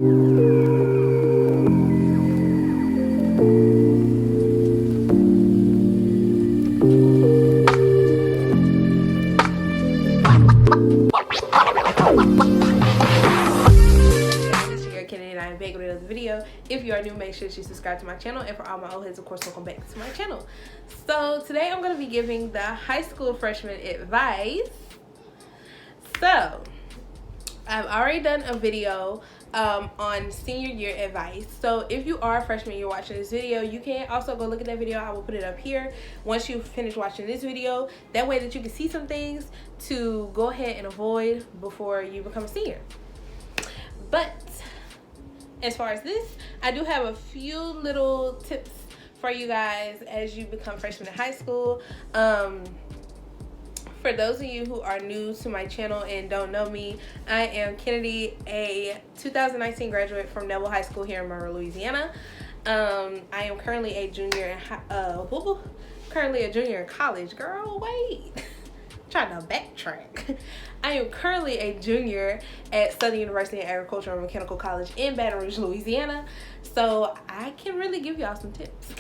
Video. If you are new, make sure you subscribe to my channel, and for all my old heads, of course, welcome back to my channel. So today I'm going to be giving the high school freshman advice. So I've already done a video on senior year advice. So if you are a freshman, you're watching this video, you can also go look at that video. I will put it up here once you finish watching this video, that way that you can see some things to go ahead and avoid before you become a senior. But as far as this, I do have a few little tips for you guys as you become freshmen in high school. For those of you who are new to my channel and don't know me, I am Kennedy, a 2019 graduate from Neville High School here in Monroe, Louisiana. I am currently a junior in college. Girl, wait. Trying to backtrack. I am currently a junior at Southern University Agricultural and Mechanical College in Baton Rouge, Louisiana. So I can really give y'all some tips.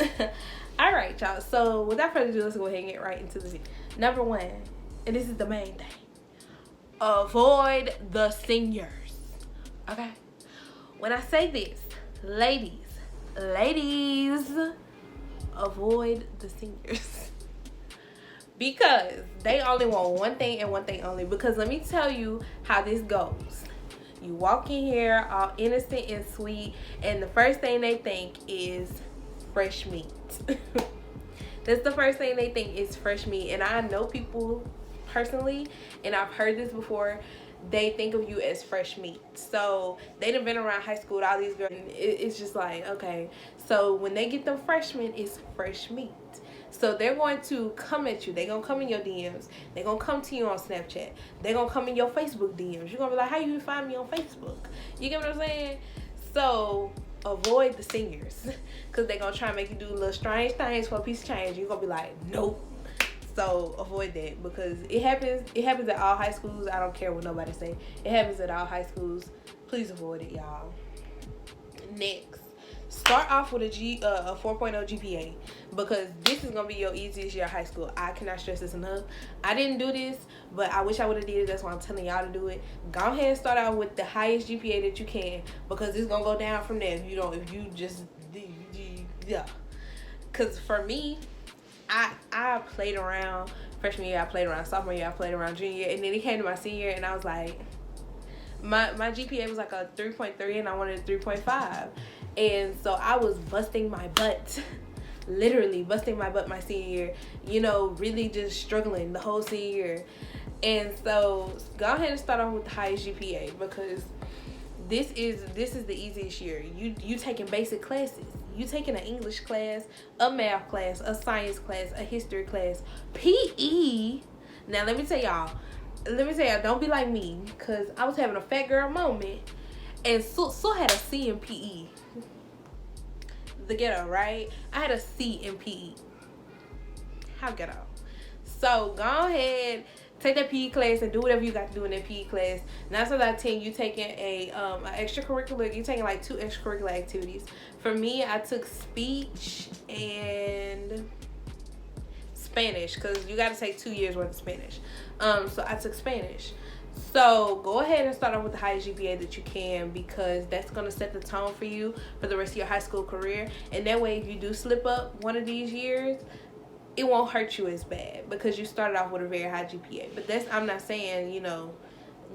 All right, y'all. So without further ado, let's go ahead and get right into the video. Number one, and this is the main thing, avoid the seniors. Okay? When I say this, ladies, avoid the seniors. Because they only want one thing and one thing only. Because let me tell you how this goes. You walk in here all innocent and sweet, and the first thing they think is fresh meat. That's the first thing they think is fresh meat. And I know people personally, and I've heard this before, they think of you as fresh meat. So they done been around high school with all these girls, and it's just like, okay. So when they get them freshmen, it's fresh meat. So they're going to come at you. They're going to come in your DMs. They're going to come to you on Snapchat. They're going to come in your Facebook DMs. You're going to be like, how you find me on Facebook? You get what I'm saying? So avoid the seniors. Because they're going to try and make you do little strange things for a piece of change. You're going to be like, nope. So avoid that, because it happens at all high schools. I don't care what nobody say. It happens at all high schools. Please avoid it, y'all. Next, start off with a 4.0 GPA, because this is gonna be your easiest year of high school. I cannot stress this enough. I didn't do this, but I wish I would have did it. That's why I'm telling y'all to do it. Go ahead and start out with the highest GPA that you can, because it's gonna go down from there. If you just yeah. Because for me, I played around freshman year, I played around sophomore year, I played around junior year, and then it came to my senior year, and I was like, my GPA was like a 3.3, and I wanted a 3.5. And so I was busting my butt, literally busting my butt my senior year, really just struggling the whole senior year. And so go ahead and start off with the highest GPA, because this is the easiest year. You taking basic classes. You taking an English class, a math class, a science class, a history class, PE. Now let me tell y'all, don't be like me, because I was having a fat girl moment, and so had a C in PE. The ghetto, right? I had a C in PE. How ghetto? So go ahead, take that PE class and do whatever you got to do in that PE class. 9 times out of 10, you taking an extracurricular. You taking like 2 extracurricular activities. For me, I took speech and Spanish, because you got to take 2 years worth of Spanish. So I took Spanish. So go ahead and start off with the highest GPA that you can, because that's going to set the tone for you for the rest of your high school career. And that way, if you do slip up one of these years, it won't hurt you as bad, because you started off with a very high GPA. But I'm not saying,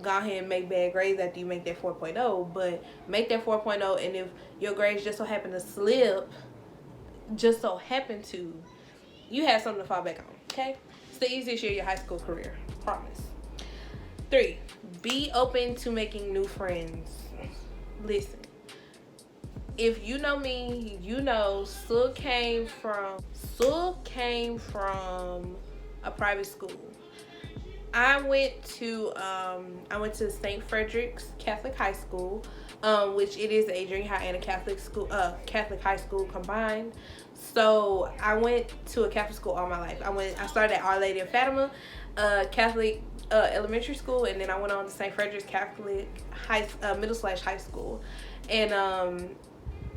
go ahead and make bad grades after you make that 4.0, but make that 4.0, and if your grades just so happen to slip, you have something to fall back on, okay? It's the easiest year of your high school career, promise. 3, be open to making new friends. Listen, if you know me, Sue came from a private school. I went to St. Frederick's Catholic High School, which it is a junior high and a Catholic high school combined. So I went to a Catholic school all my life. I started at Our Lady of Fatima Catholic elementary school, and then I went on to St. Frederick's Catholic middle/high school. And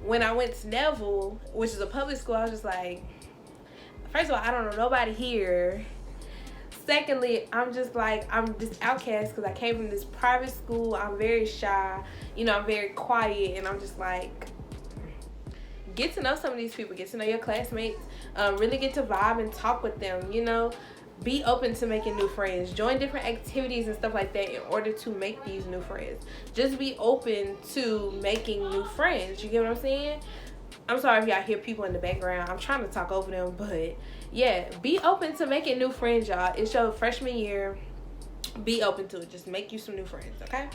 when I went to Neville, which is a public school, I was just like, first of all, I don't know nobody here. Secondly, I'm just like, I'm this outcast because I came from this private school. I'm very shy, you know, I'm very quiet, and I'm just like, get to know some of these people, get to know your classmates, really get to vibe and talk with them, you know. Be open to making new friends. Join different activities and stuff like that in order to make these new friends. Just be open to making new friends. You get what I'm saying? I'm sorry if y'all hear people in the background. I'm trying to talk over them, but yeah, be open to making new friends, y'all. It's your freshman year. Be open to it. Just make you some new friends, okay?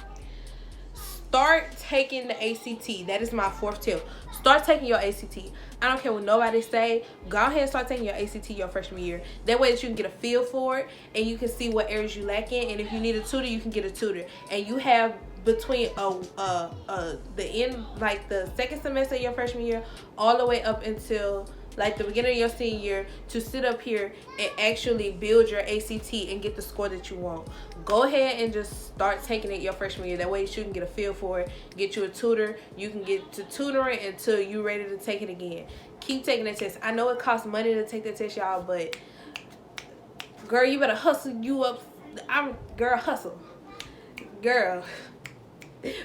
Start taking the ACT. That is my 4th tip. Start taking your ACT. I don't care what nobody say. Go ahead and start taking your ACT your freshman year. That way that you can get a feel for it and you can see what areas you lack in. And if you need a tutor, you can get a tutor. And you have between the end, like the second semester of your freshman year, all the way up until like the beginning of your senior year, to sit up here and actually build your ACT and get the score that you want. Go ahead and just start taking it your freshman year. That way you can get a feel for it, get you a tutor. You can get to tutoring until you're ready to take it again. Keep taking the test. I know it costs money to take the test, y'all, but girl, you better hustle you up. Girl, hustle. Girl,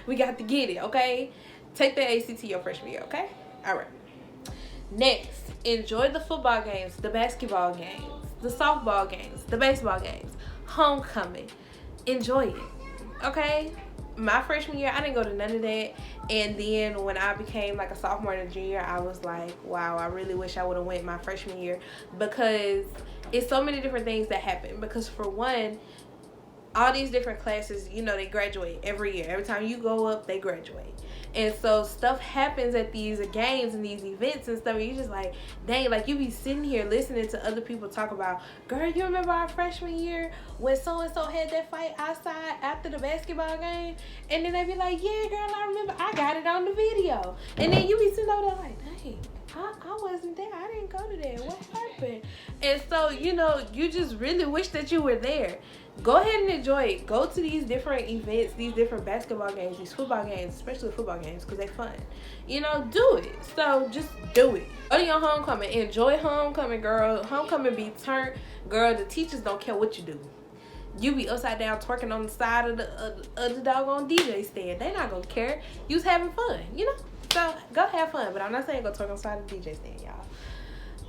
we got to get it, okay? Take the ACT your freshman year, okay? All right. Next, enjoy the football games, the basketball games, the softball games, the baseball games, homecoming. Enjoy it, okay? My freshman year, I didn't go to none of that. And then when I became like a sophomore and a junior, I was like, wow, I really wish I would have went my freshman year, because it's so many different things that happen. Because for one, all these different classes, you know, they graduate every year. Every time you go up, they graduate. And so stuff happens at these games and these events and stuff, and you just like, dang, like you be sitting here listening to other people talk about, girl, you remember our freshman year when so-and-so had that fight outside after the basketball game? And then they be like, yeah, girl, I remember, I got it on the video. And then you be sitting over there like, dang, I wasn't there. I didn't go to that. What happened? And so, you know, you just really wish that you were there. Go ahead and enjoy it. Go to these different events, these different basketball games, these football games, especially football games, because they're fun. You know, do it. So just do it. Go to your homecoming. Enjoy homecoming, girl. Homecoming be turned. Girl, the teachers don't care what you do. You be upside down twerking on the side of the doggone DJ stand. They not going to care. You's having fun, you know? So go have fun. But I'm not saying go twerk on the side of the DJ stand, y'all.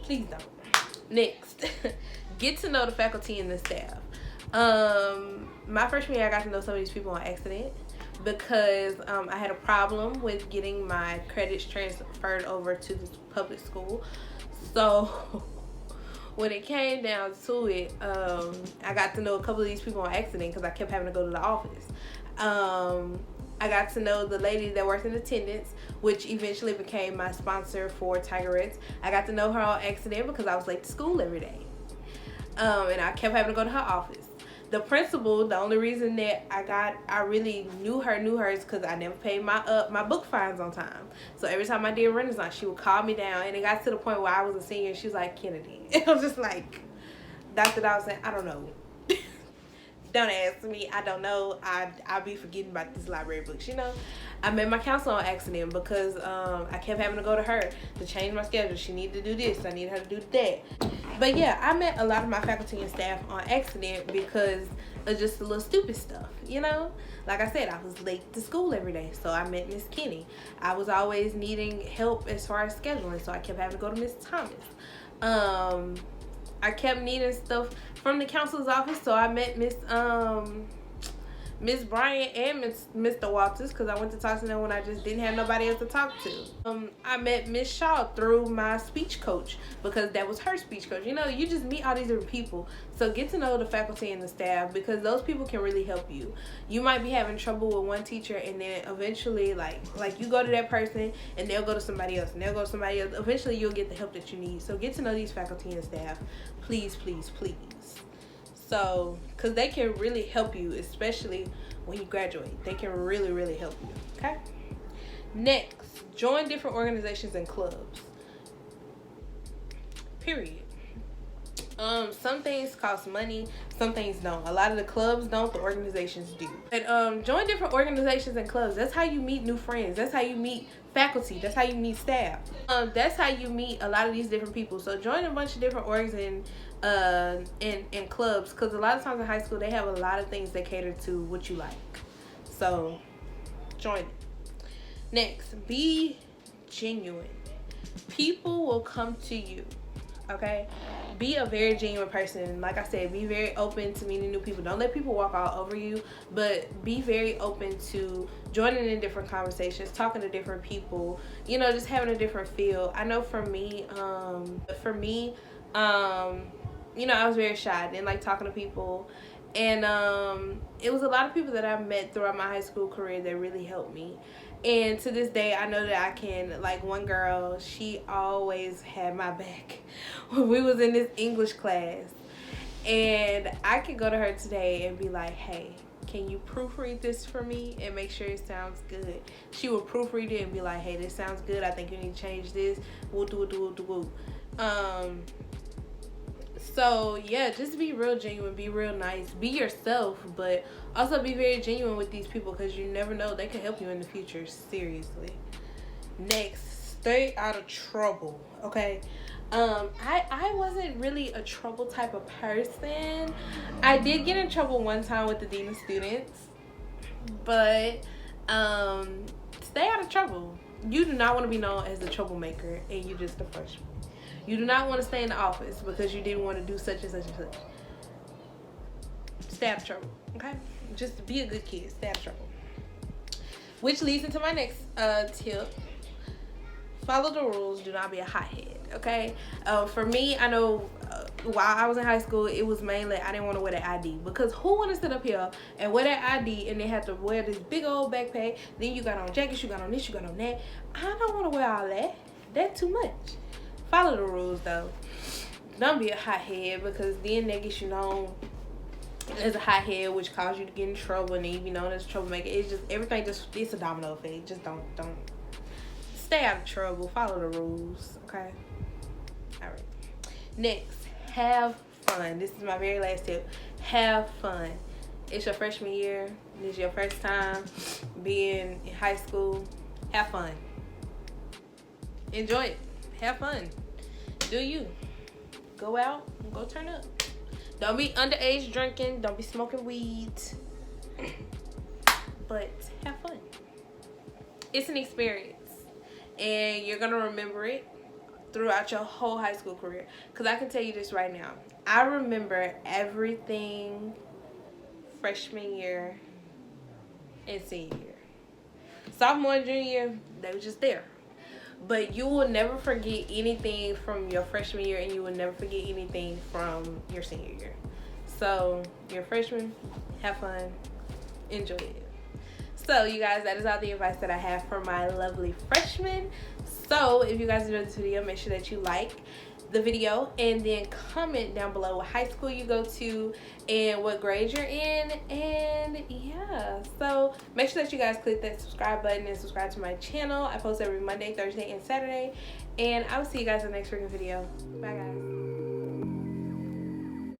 Please don't. Next, get to know the faculty and the staff. My freshman year, I got to know some of these people on accident because I had a problem with getting my credits transferred over to this public school. So when it came down to it, I got to know a couple of these people on accident because I kept having to go to the office. I got to know the lady that worked in attendance, which eventually became my sponsor for Tigerettes. I got to know her on accident because I was late to school every day. And I kept having to go to her office. The principal, the only reason that I really knew her is because I never paid my book fines on time. So every time I did Renaissance, she would call me down, and it got to the point where I was a senior, and she was like, Kennedy. And I was just like, Dr. Dawson, I don't know. Don't ask me. I don't know. I'll be forgetting about these library books, you know. I met my counselor on accident because I kept having to go to her to change my schedule. She needed to do this. I needed her to do that. But yeah, I met a lot of my faculty and staff on accident because of just a little stupid stuff, you know. Like I said, I was late to school every day, so I met Miss Kenny. I was always needing help as far as scheduling, so I kept having to go to Miss Thomas. I kept needing stuff from the counselor's office, so I met Miss Bryant and Mr. Walters because I went to talk to them when I just didn't have nobody else to talk to. I met Miss Shaw through my speech coach because that was her speech coach. You know, you just meet all these different people. So get to know the faculty and the staff because those people can really help you. You might be having trouble with one teacher and then eventually like you go to that person and they'll go to somebody else and they'll go to somebody else. Eventually you'll get the help that you need. So get to know these faculty and staff. Please, please, please. So, because they can really help you, especially when you graduate. They can really, really help you, okay? Next, join different organizations and clubs. Period. Some things cost money. Some things don't. A lot of the clubs don't, the organizations do. But join different organizations and clubs. That's how you meet new friends. That's how you meet faculty. That's how you meet staff. That's how you meet a lot of these different people. So join a bunch of different orgs and clubs, because a lot of times in high school they have a lot of things that cater to what you like. So join it. Next, be genuine. People will come to you. Okay, be a very genuine person. Like I said, be very open to meeting new people. Don't let people walk all over you, but be very open to joining in different conversations, talking to different people, you know, just having a different feel. I know for me, you know, I was very shy. I didn't like talking to people, and it was a lot of people that I met throughout my high school career that really helped me. And to this day, I know that I can, like one girl, she always had my back when we was in this English class. And I could go to her today and be like, hey, can you proofread this for me and make sure it sounds good? She would proofread it and be like, hey, this sounds good. I think you need to change this. Woo, do, do, do, do. So yeah, just be real genuine, be real nice, be yourself, but also be very genuine with these people, because you never know, they can help you in the future. Seriously. Next, stay out of trouble. Okay, I wasn't really a trouble type of person. I did get in trouble one time with the dean of students, but stay out of trouble. You do not want to be known as a troublemaker and you just a freshman. You do not want to stay in the office because you didn't want to do such and such and such. Stay out of trouble, okay? Just be a good kid. Stay out of trouble. Which leads into my next tip. Follow the rules. Do not be a hothead, okay? For me, I know while I was in high school, it was mainly I didn't want to wear that ID, because who want to sit up here and wear that ID and they have to wear this big old backpack, then you got on jackets, you got on this, you got on that. I don't want to wear all that. That's too much. Follow the rules though. Don't be a hothead, because then they get you known as a hothead, which causes you to get in trouble, and then you be known as a troublemaker. It's just everything. It's a domino effect. Just don't stay out of trouble. Follow the rules, okay? All right. Next, have fun. This is my very last tip. Have fun. It's your freshman year. This is your first time being in high school. Have fun. Enjoy it. Have fun. Do you. Go out and go turn up. Don't be underage drinking. Don't be smoking weed. But have fun. It's an experience. And you're going to remember it throughout your whole high school career. Because I can tell you this right now. I remember everything freshman year and senior year. Sophomore and junior year, they were just there. But you will never forget anything from your freshman year, and you will never forget anything from your senior year. So, you're a freshman, have fun, enjoy it. So, you guys, that is all the advice that I have for my lovely freshmen. So, if you guys enjoyed this video, make sure that you like the video and then comment down below what high school you go to and what grade you're in. And yeah, so make sure that you guys click that subscribe button and subscribe to my channel. I post every Monday, Thursday, and Saturday, and I will see you guys in the next freaking video. Bye guys.